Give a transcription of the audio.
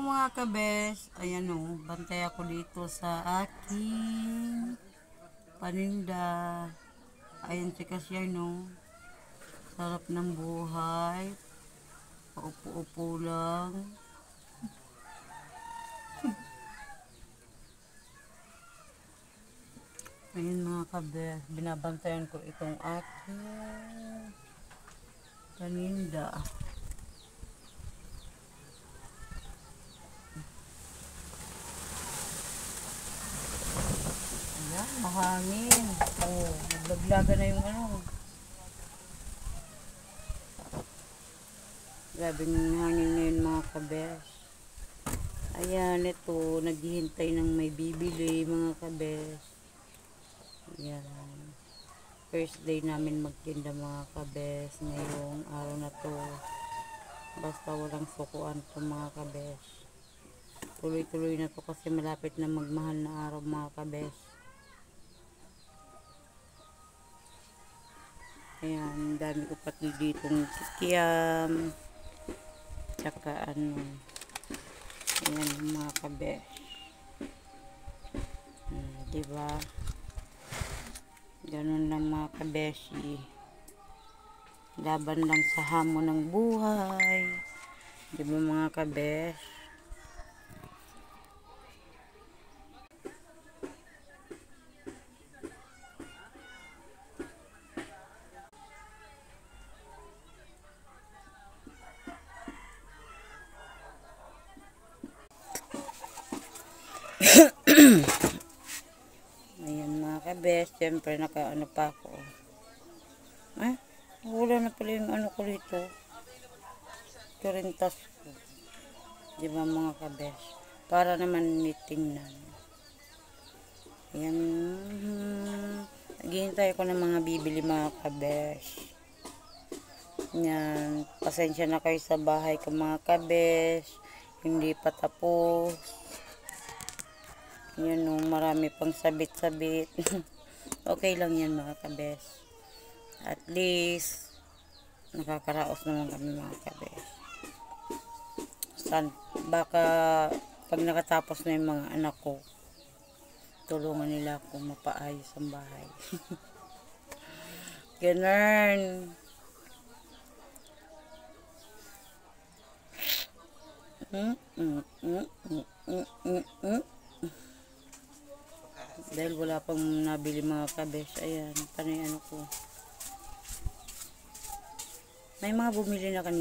mga kabes, ayan o, bantay ako dito sa aking paninda. Ayan si Kasya no, sarap ng buhay, paupo-upo lang. Ayan mga kabes, binabantayan ko itong aking paninda. Ayan, mahangin. Oh, naglaglaga na yung ano. Grabe ng hangin ngayon mga kabes. Ayan, ito, naghihintay ng may bibili mga kabes. Ayan. First day namin magtinda mga kabes ngayong araw na to. Basta walang sukuan to mga kabes. Tuloy-tuloy na to kasi malapit na magmahal na araw mga kabes. Ayan, dami ko pati ditong kikiam. Tsaka ano. Ayan mga kabes. Diba? Ganun lang mga kabeshi. Laban lang sa hamon ng buhay. Diba mga kabes? Ayan mga kabes, siyempre nakaano pa ako. Wala na pala yung ano ko rito. Kurintas ko. Diba mga kabes? Para naman nitingnan. Ayan. Naghihintay ko ng mga bibili mga kabes. Ayan. Pasensya na kayo sa bahay ko mga kabes. Hindi pa tapos. Yan o, marami pang sabit-sabit. Okay lang yan mga kabes. At least, nakakaraos naman kami mga kabes. Baka, pag nakatapos na yung mga anak ko, tulungan nila ako mapaayos ang bahay. Ganun. Dahil wala pang nabili mga kabes. Ayan, panay ano ko. May mga bumili na kanina.